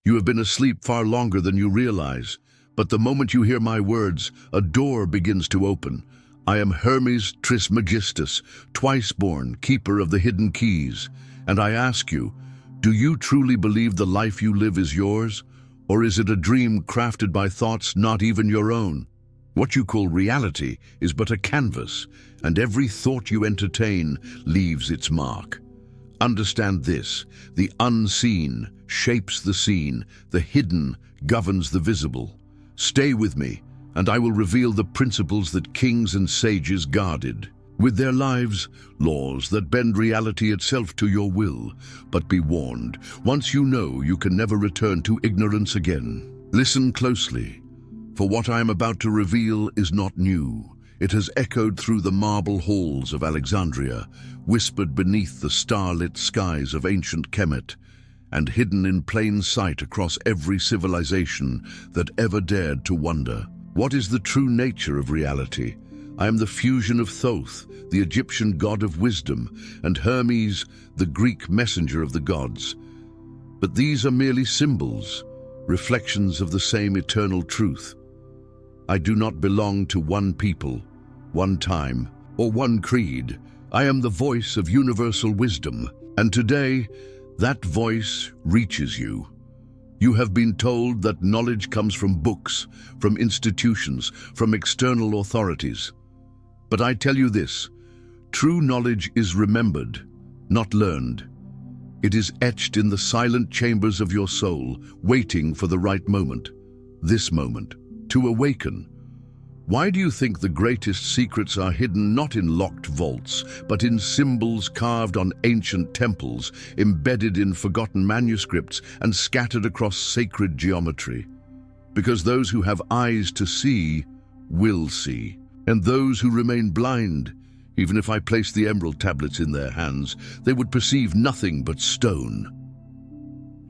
You have been asleep far longer than you realize, but the moment you hear my words, a door begins to open. I am Hermes Trismegistus, twice-born, keeper of the hidden keys. And I ask you, do you truly believe the life you live is yours? Or is it a dream crafted by thoughts not even your own? What you call reality is but a canvas, and every thought you entertain leaves its mark. Understand this: the unseen shapes the seen, the hidden governs the visible. Stay with me, and I will reveal the principles that kings and sages guarded. With their lives, laws that bend reality itself to your will. But be warned, once you know, you can never return to ignorance again. Listen closely, for what I am about to reveal is not new. It has echoed through the marble halls of Alexandria, whispered beneath the starlit skies of ancient Kemet, and hidden in plain sight across every civilization that ever dared to wonder. What is the true nature of reality? I am the fusion of Thoth, the Egyptian god of wisdom, and Hermes, the Greek messenger of the gods. But these are merely symbols, reflections of the same eternal truth. I do not belong to one people, one time, or one creed. I am the voice of universal wisdom, and today, that voice reaches you. You have been told that knowledge comes from books, from institutions, from external authorities. But I tell you this: true knowledge is remembered, not learned. It is etched in the silent chambers of your soul, waiting for the right moment, this moment, to awaken. Why do you think the greatest secrets are hidden not in locked vaults, but in symbols carved on ancient temples, embedded in forgotten manuscripts, and scattered across sacred geometry? Because those who have eyes to see will see, and those who remain blind, even if I placed the emerald tablets in their hands, they would perceive nothing but stone.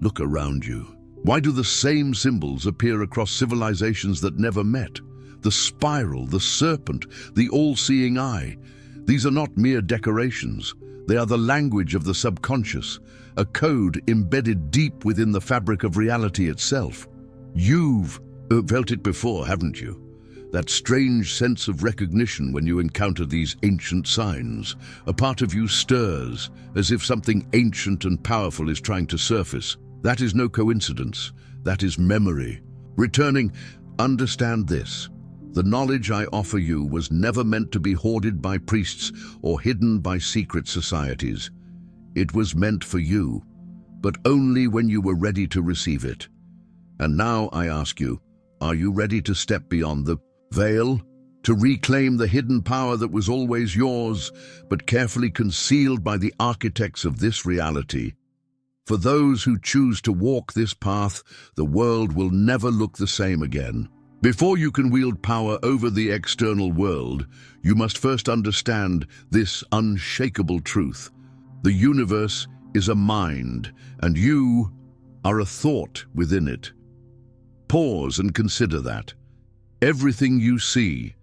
Look around you. Why do the same symbols appear across civilizations that never met? The spiral, the serpent, the all-seeing eye. These are not mere decorations. They are the language of the subconscious, a code embedded deep within the fabric of reality itself. You've felt it before, haven't you? That strange sense of recognition when you encounter these ancient signs. A part of you stirs, as if something ancient and powerful is trying to surface. That is no coincidence. That is memory. Returning, understand this: the knowledge I offer you was never meant to be hoarded by priests or hidden by secret societies. It was meant for you, but only when you were ready to receive it. And now I ask you, are you ready to step beyond the veil, to reclaim the hidden power that was always yours, but carefully concealed by the architects of this reality? For those who choose to walk this path, the world will never look the same again. Before you can wield power over the external world, you must first understand this unshakable truth. The universe is a mind, and you are a thought within it. Pause and consider that. Everything you see,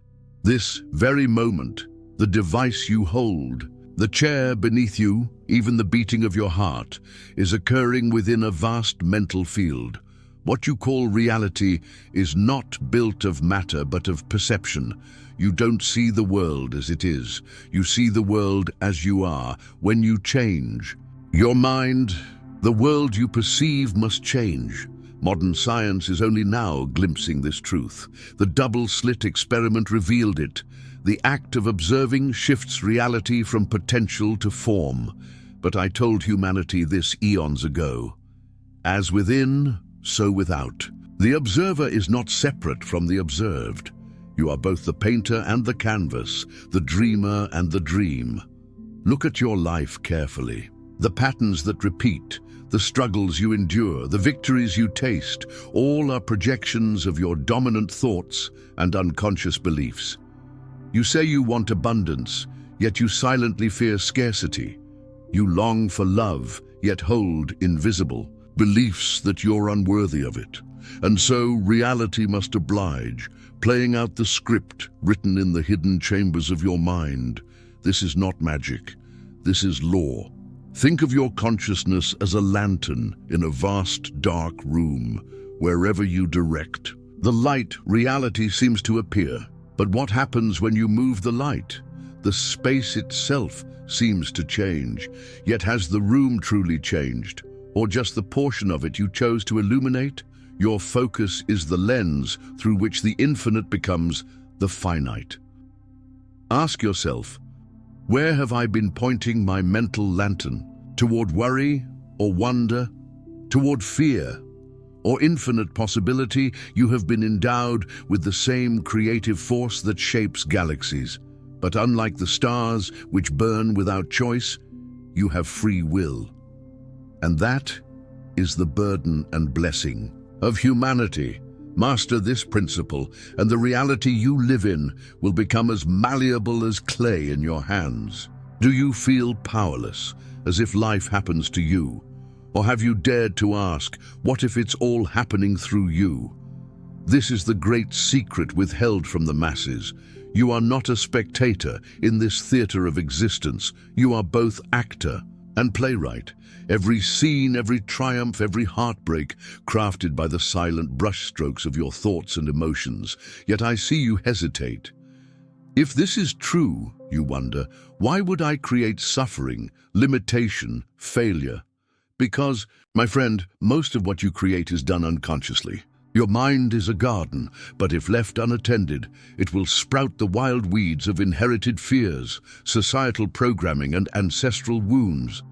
this very moment, the device you hold, the chair beneath you, even the beating of your heart, is occurring within a vast mental field. What you call reality is not built of matter but of perception. You don't see the world as it is. You see the world as you are. When you change your mind, the world you perceive must change. Modern science is only now glimpsing this truth. The double-slit experiment revealed it. The act of observing shifts reality from potential to form. But I told humanity this eons ago. As within, so without. The observer is not separate from the observed. You are both the painter and the canvas, the dreamer and the dream. Look at your life carefully. The patterns that repeat, the struggles you endure, the victories you taste, all are projections of your dominant thoughts and unconscious beliefs. You say you want abundance, yet you silently fear scarcity. You long for love, yet hold invisible beliefs that you're unworthy of it. And so reality must oblige, playing out the script written in the hidden chambers of your mind. This is not magic. This is law. Think of your consciousness as a lantern in a vast, dark room, wherever you direct. The light, reality, seems to appear. But what happens when you move the light? The space itself seems to change. Yet has the room truly changed? Or just the portion of it you chose to illuminate? Your focus is the lens through which the infinite becomes the finite. Ask yourself, where have I been pointing my mental lantern? Toward worry or wonder? Toward fear or infinite possibility? You have been endowed with the same creative force that shapes galaxies. But unlike the stars, which burn without choice, you have free will. And that is the burden and blessing of humanity. Master this principle, and the reality you live in will become as malleable as clay in your hands. Do you feel powerless, as if life happens to you? Or have you dared to ask, what if it's all happening through you? This is the great secret withheld from the masses. You are not a spectator in this theater of existence. You are both actor and playwright. Every scene, every triumph, every heartbreak, crafted by the silent brushstrokes of your thoughts and emotions. Yet I see you hesitate. If this is true, you wonder, why would I create suffering, limitation, failure? Because, my friend, most of what you create is done unconsciously. Your mind is a garden, but if left unattended, it will sprout the wild weeds of inherited fears, societal programming, and ancestral wounds.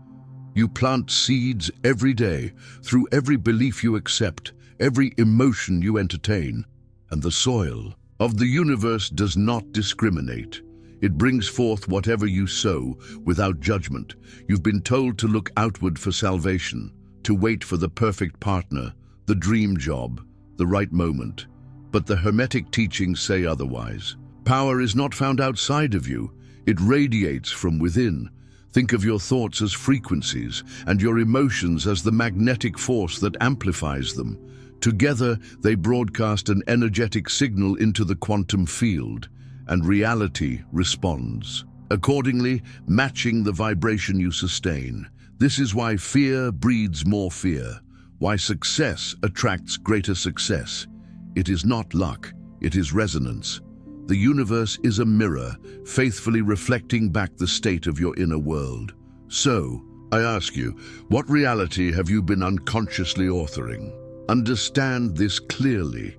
You plant seeds every day, through every belief you accept, every emotion you entertain, and the soil of the universe does not discriminate. It brings forth whatever you sow, without judgment. You've been told to look outward for salvation, to wait for the perfect partner, the dream job, the right moment. But the Hermetic teachings say otherwise. Power is not found outside of you. It radiates from within. Think of your thoughts as frequencies and your emotions as the magnetic force that amplifies them. Together, they broadcast an energetic signal into the quantum field, and reality responds accordingly, matching the vibration you sustain. This is why fear breeds more fear, why success attracts greater success. It is not luck, it is resonance. The universe is a mirror, faithfully reflecting back the state of your inner world. So, I ask you, what reality have you been unconsciously authoring? Understand this clearly.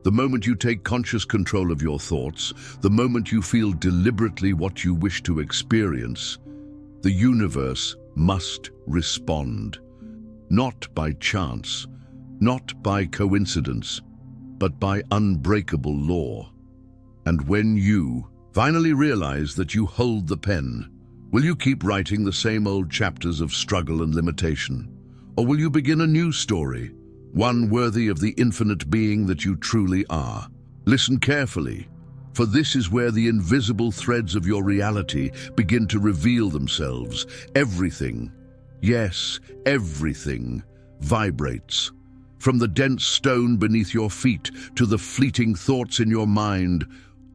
The moment you take conscious control of your thoughts, the moment you feel deliberately what you wish to experience, the universe must respond. Not by chance, not by coincidence, but by unbreakable law. And when you finally realize that you hold the pen, will you keep writing the same old chapters of struggle and limitation? Or will you begin a new story, one worthy of the infinite being that you truly are? Listen carefully, for this is where the invisible threads of your reality begin to reveal themselves. Everything, yes, everything, vibrates. From the dense stone beneath your feet to the fleeting thoughts in your mind,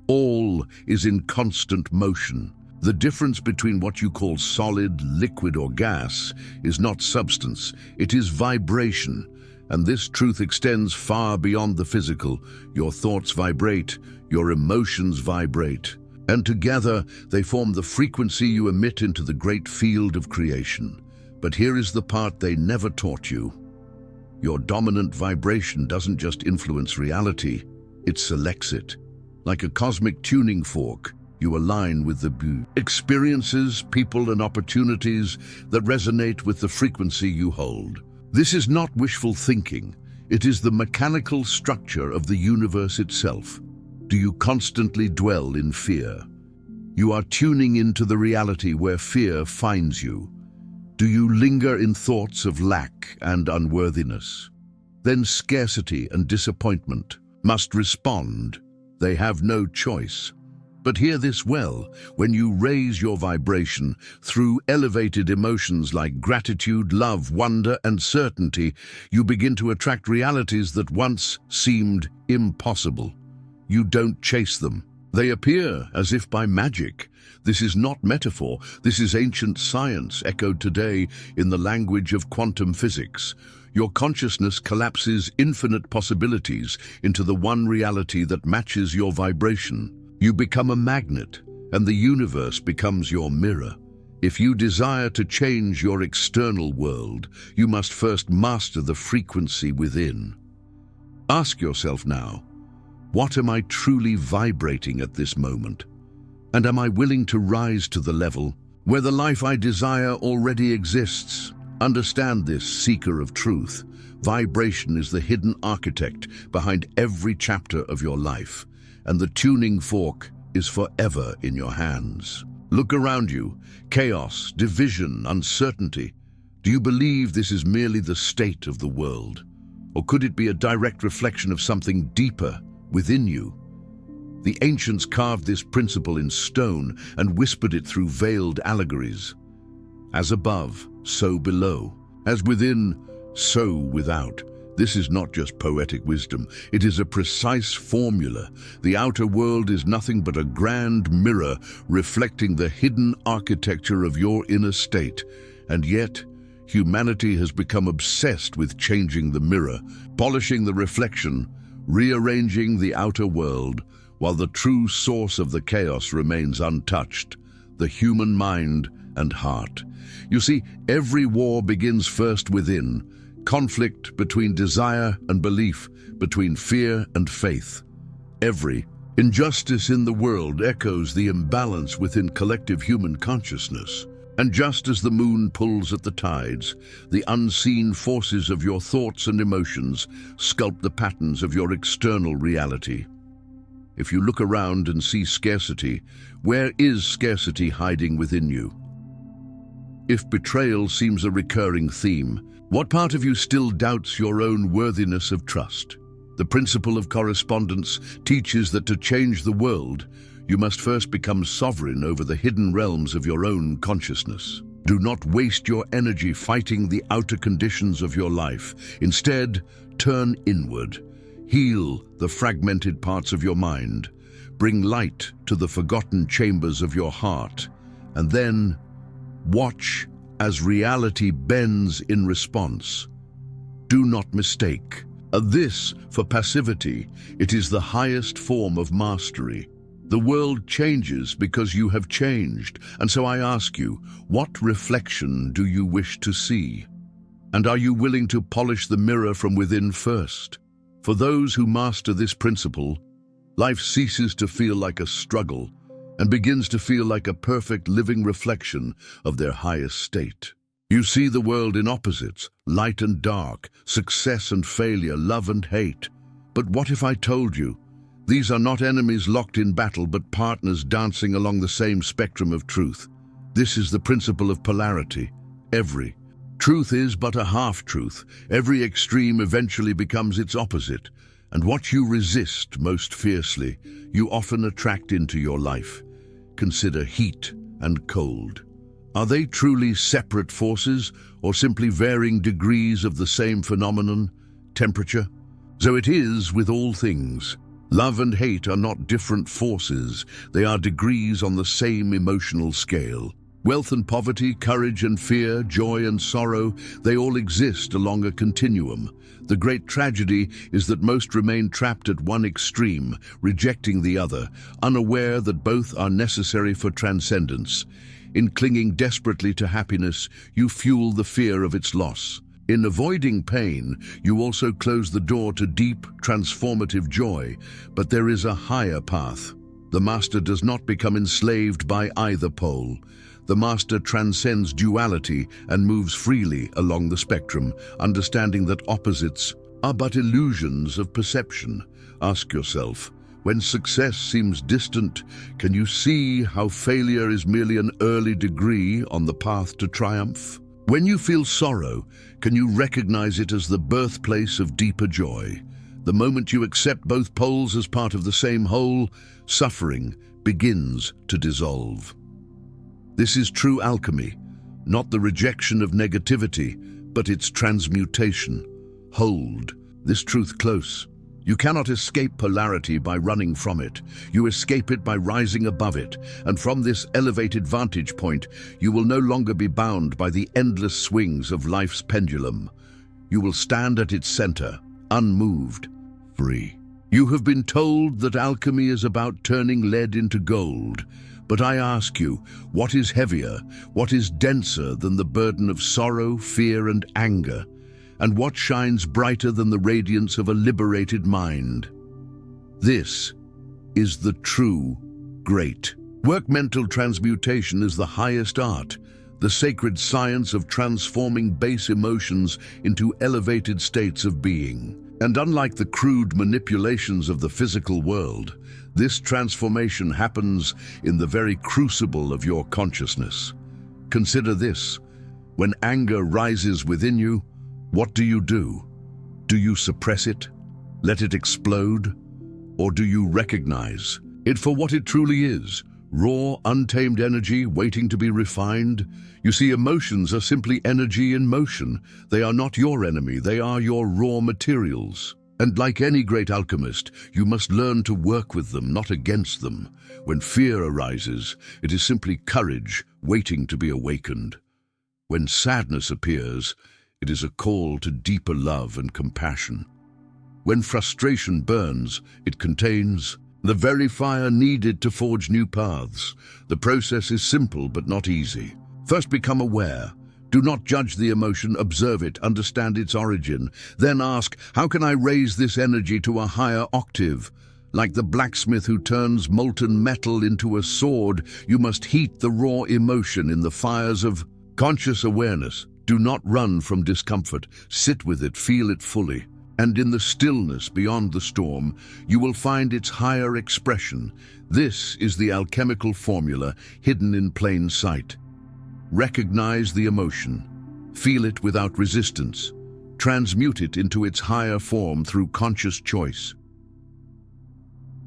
all is in constant motion. The difference between what you call solid, liquid, or gas is not substance, it is vibration. And this truth extends far beyond the physical. Your thoughts vibrate, your emotions vibrate, and together they form the frequency you emit into the great field of creation. But here is the part they never taught you. Your dominant vibration doesn't just influence reality, it selects it. Like a cosmic tuning fork, you align with the experiences, people, and opportunities that resonate with the frequency you hold. This is not wishful thinking. It is the mechanical structure of the universe itself. Do you constantly dwell in fear? You are tuning into the reality where fear finds you. Do you linger in thoughts of lack and unworthiness? Then scarcity and disappointment must respond. They have no choice. But hear this well, when you raise your vibration through elevated emotions like gratitude, love, wonder, and certainty, you begin to attract realities that once seemed impossible. You don't chase them, They appear as if by magic. This is not metaphor, this is ancient science echoed today in the language of quantum physics. Your consciousness collapses infinite possibilities into the one reality that matches your vibration. You become a magnet, and the universe becomes your mirror. If you desire to change your external world, you must first master the frequency within. Ask yourself now, what am I truly vibrating at this moment? And am I willing to rise to the level where the life I desire already exists? Understand this, seeker of truth. Vibration is the hidden architect behind every chapter of your life, and the tuning fork is forever in your hands. Look around you. Chaos, division, uncertainty. Do you believe this is merely the state of the world? Or could it be a direct reflection of something deeper within you? The ancients carved this principle in stone and whispered it through veiled allegories. As above, so below. As within, so without. This is not just poetic wisdom, it is a precise formula. The outer world is nothing but a grand mirror reflecting the hidden architecture of your inner state. And yet, humanity has become obsessed with changing the mirror, polishing the reflection, rearranging the outer world, while the true source of the chaos remains untouched, the human mind and heart. You see, every war begins first within. Conflict between desire and belief, between fear and faith. Every injustice in the world echoes the imbalance within collective human consciousness. And just as the moon pulls at the tides, the unseen forces of your thoughts and emotions sculpt the patterns of your external reality. If you look around and see scarcity, where is scarcity hiding within you? If betrayal seems a recurring theme, what part of you still doubts your own worthiness of trust? The principle of correspondence teaches that to change the world, you must first become sovereign over the hidden realms of your own consciousness. Do not waste your energy fighting the outer conditions of your life. Instead, turn inward. Heal the fragmented parts of your mind. Bring light to the forgotten chambers of your heart. And then, watch as reality bends in response. Do not mistake this for passivity. It is the highest form of mastery. The world changes because you have changed, and so I ask you, what reflection do you wish to see? And are you willing to polish the mirror from within first? For those who master this principle, life ceases to feel like a struggle and begins to feel like a perfect living reflection of their highest state. You see the world in opposites, light and dark, success and failure, love and hate. But what if I told you, these are not enemies locked in battle, but partners dancing along the same spectrum of truth? This is the principle of polarity. Every truth is but a half-truth. Every extreme eventually becomes its opposite. And what you resist most fiercely, you often attract into your life. Consider heat and cold. Are they truly separate forces, or simply varying degrees of the same phenomenon, temperature? So it is with all things. Love and hate are not different forces, they are degrees on the same emotional scale. Wealth and poverty, courage and fear, joy and sorrow, they all exist along a continuum. The great tragedy is that most remain trapped at one extreme, rejecting the other, unaware that both are necessary for transcendence. In clinging desperately to happiness, you fuel the fear of its loss. In avoiding pain, you also close the door to deep, transformative joy. But there is a higher path. The master does not become enslaved by either pole. The master transcends duality and moves freely along the spectrum, understanding that opposites are but illusions of perception. Ask yourself, when success seems distant, can you see how failure is merely an early degree on the path to triumph? When you feel sorrow, can you recognize it as the birthplace of deeper joy? The moment you accept both poles as part of the same whole, suffering begins to dissolve. This is true alchemy, not the rejection of negativity, but its transmutation. Hold this truth close. You cannot escape polarity by running from it. You escape it by rising above it, and from this elevated vantage point, you will no longer be bound by the endless swings of life's pendulum. You will stand at its center, unmoved, free. You have been told that alchemy is about turning lead into gold, but I ask you, what is heavier, what is denser than the burden of sorrow, fear, and anger? And what shines brighter than the radiance of a liberated mind? This is the true great. Work-mental transmutation is the highest art, the sacred science of transforming base emotions into elevated states of being. And unlike the crude manipulations of the physical world, this transformation happens in the very crucible of your consciousness. Consider this: when anger rises within you, what do? Do you suppress it, let it explode, or do you recognize it for what it truly is? Raw, untamed energy waiting to be refined? You see, emotions are simply energy in motion. They are not your enemy, they are your raw materials. And like any great alchemist, you must learn to work with them, not against them. When fear arises, it is simply courage waiting to be awakened. When sadness appears, it is a call to deeper love and compassion. When frustration burns, it contains the very fire needed to forge new paths. The process is simple but not easy. First, become aware. Do not judge the emotion, observe it, understand its origin. Then ask, how can I raise this energy to a higher octave? Like the blacksmith who turns molten metal into a sword, you must heat the raw emotion in the fires of conscious awareness. Do not run from discomfort. Sit with it, feel it fully. And in the stillness beyond the storm, you will find its higher expression. This is the alchemical formula hidden in plain sight. Recognize the emotion. Feel it without resistance. Transmute it into its higher form through conscious choice.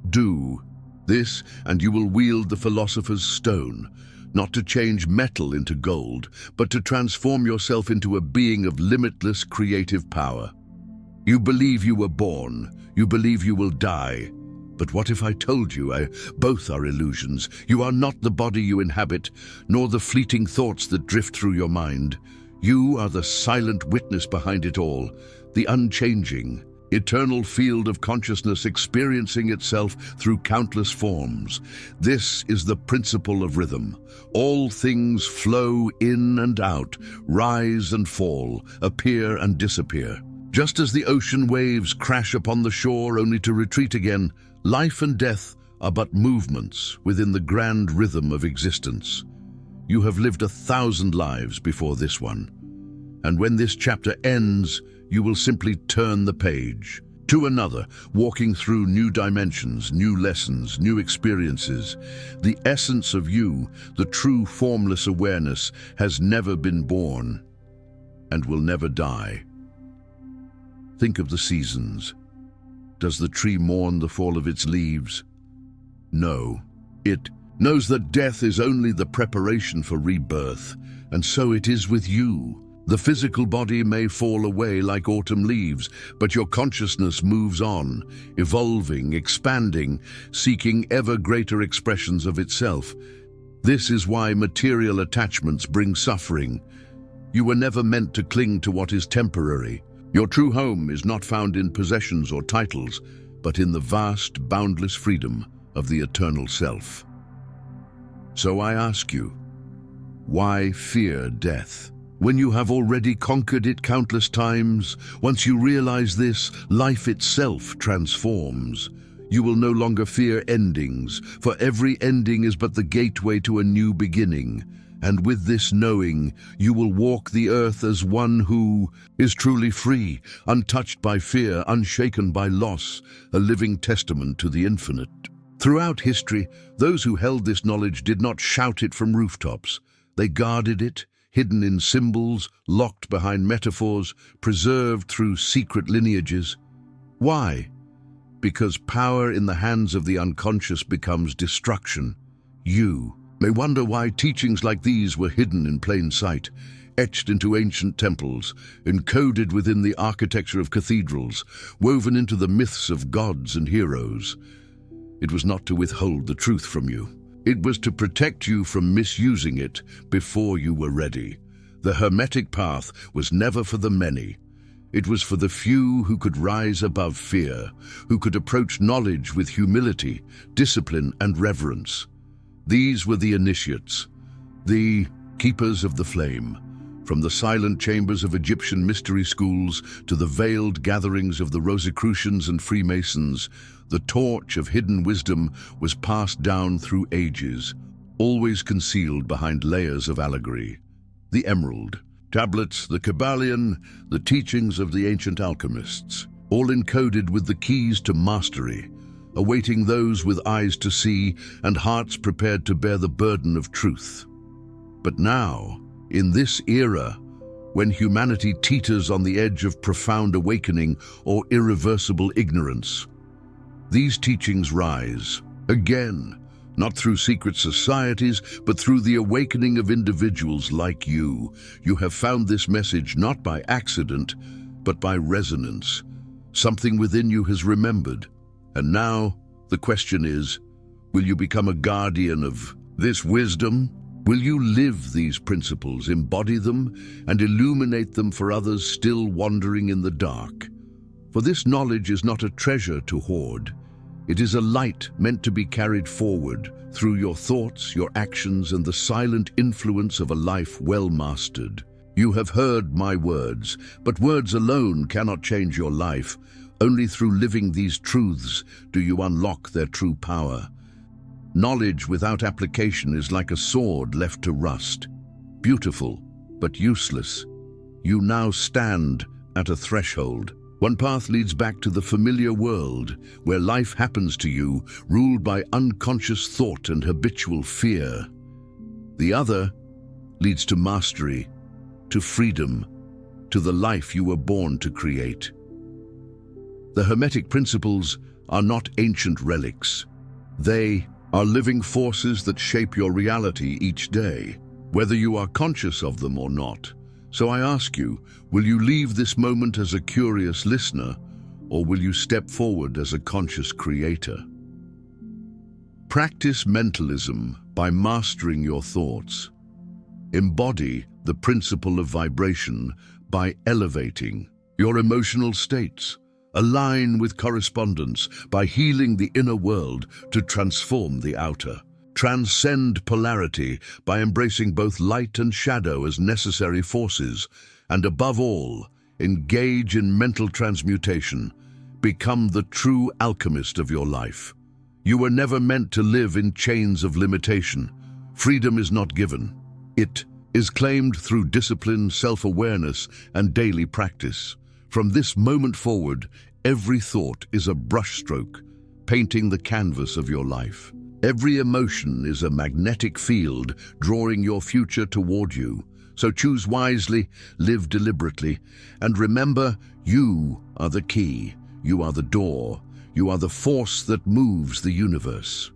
Do this, and you will wield the philosopher's stone, not to change metal into gold, but to transform yourself into a being of limitless creative power. You believe you were born, you believe you will die. But what if I told you both are illusions? You are not the body you inhabit, nor the fleeting thoughts that drift through your mind. You are the silent witness behind it all, the unchanging, eternal field of consciousness experiencing itself through countless forms. This is the principle of rhythm. All things flow in and out, rise and fall, appear and disappear. Just as the ocean waves crash upon the shore only to retreat again, life and death are but movements within the grand rhythm of existence. You have lived 1,000 lives before this one. And when this chapter ends, you will simply turn the page to another, walking through new dimensions, new lessons, new experiences. The essence of you, the true formless awareness, has never been born and will never die. Think of the seasons. Does the tree mourn the fall of its leaves? No. It knows that death is only the preparation for rebirth, and so it is with you. The physical body may fall away like autumn leaves, but your consciousness moves on, evolving, expanding, seeking ever greater expressions of itself. This is why material attachments bring suffering. You were never meant to cling to what is temporary. Your true home is not found in possessions or titles, but in the vast, boundless freedom of the eternal self. So I ask you, why fear death? When you have already conquered it countless times, once you realize this, life itself transforms. You will no longer fear endings, for every ending is but the gateway to a new beginning. And with this knowing, you will walk the earth as one who is truly free, untouched by fear, unshaken by loss, a living testament to the infinite. Throughout history, those who held this knowledge did not shout it from rooftops. They guarded it, hidden in symbols, locked behind metaphors, preserved through secret lineages. Why? Because power in the hands of the unconscious becomes destruction. You may wonder why teachings like these were hidden in plain sight. etched into ancient temples, encoded within the architecture of cathedrals, woven into the myths of gods and heroes. It was not to withhold the truth from you. It was to protect you from misusing it before you were ready. The Hermetic path was never for the many. It was for the few who could rise above fear, who could approach knowledge with humility, discipline, and reverence. These were the initiates, the keepers of the flame. From the silent chambers of Egyptian mystery schools to the veiled gatherings of the Rosicrucians and Freemasons, the torch of hidden wisdom was passed down through ages, always concealed behind layers of allegory. The emerald, tablets, the Kabbalion, the teachings of the ancient alchemists, all encoded with the keys to mastery, awaiting those with eyes to see and hearts prepared to bear the burden of truth. But now, in this era, when humanity teeters on the edge of profound awakening or irreversible ignorance, these teachings rise, again, not through secret societies, but through the awakening of individuals like you. You have found this message not by accident, but by resonance. Something within you has remembered. And now, the question is, will you become a guardian of this wisdom? Will you live these principles, embody them, and illuminate them for others still wandering in the dark? For this knowledge is not a treasure to hoard. It is a light meant to be carried forward through your thoughts, your actions, and the silent influence of a life well mastered. You have heard my words, but words alone cannot change your life. Only through living these truths do you unlock their true power. Knowledge without application is like a sword left to rust. Beautiful, but useless. You now stand at a threshold. One path leads back to the familiar world, where life happens to you, ruled by unconscious thought and habitual fear. The other leads to mastery, to freedom, to the life you were born to create. The Hermetic Principles are not ancient relics. They are living forces that shape your reality each day, whether you are conscious of them or not. So I ask you, will you leave this moment as a curious listener, or will you step forward as a conscious creator? Practice mentalism by mastering your thoughts. Embody the principle of vibration by elevating your emotional states. Align with correspondence by healing the inner world to transform the outer. Transcend polarity by embracing both light and shadow as necessary forces. And above all, engage in mental transmutation. Become the true alchemist of your life. You were never meant to live in chains of limitation. Freedom is not given. It is claimed through discipline, self-awareness, and daily practice. From this moment forward, every thought is a brushstroke, painting the canvas of your life. Every emotion is a magnetic field drawing your future toward you. So choose wisely, live deliberately, and remember, you are the key, you are the door, you are the force that moves the universe.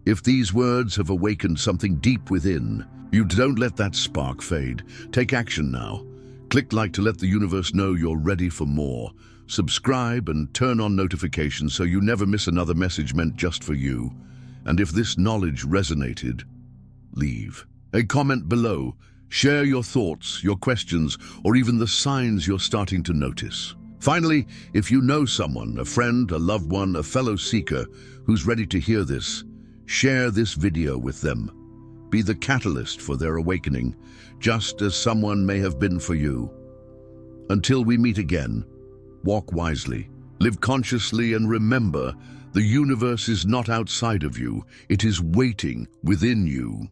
If these words have awakened something deep within, you don't let that spark fade. Take action now. Click like to let the universe know you're ready for more. Subscribe and turn on notifications so you never miss another message meant just for you. And if this knowledge resonated, leave a comment below. Share your thoughts, your questions, or even the signs you're starting to notice. Finally, if you know someone, a friend, a loved one, a fellow seeker who's ready to hear this, share this video with them. Be the catalyst for their awakening, just as someone may have been for you. Until we meet again, walk wisely, live consciously, and remember, the universe is not outside of you, it is waiting within you.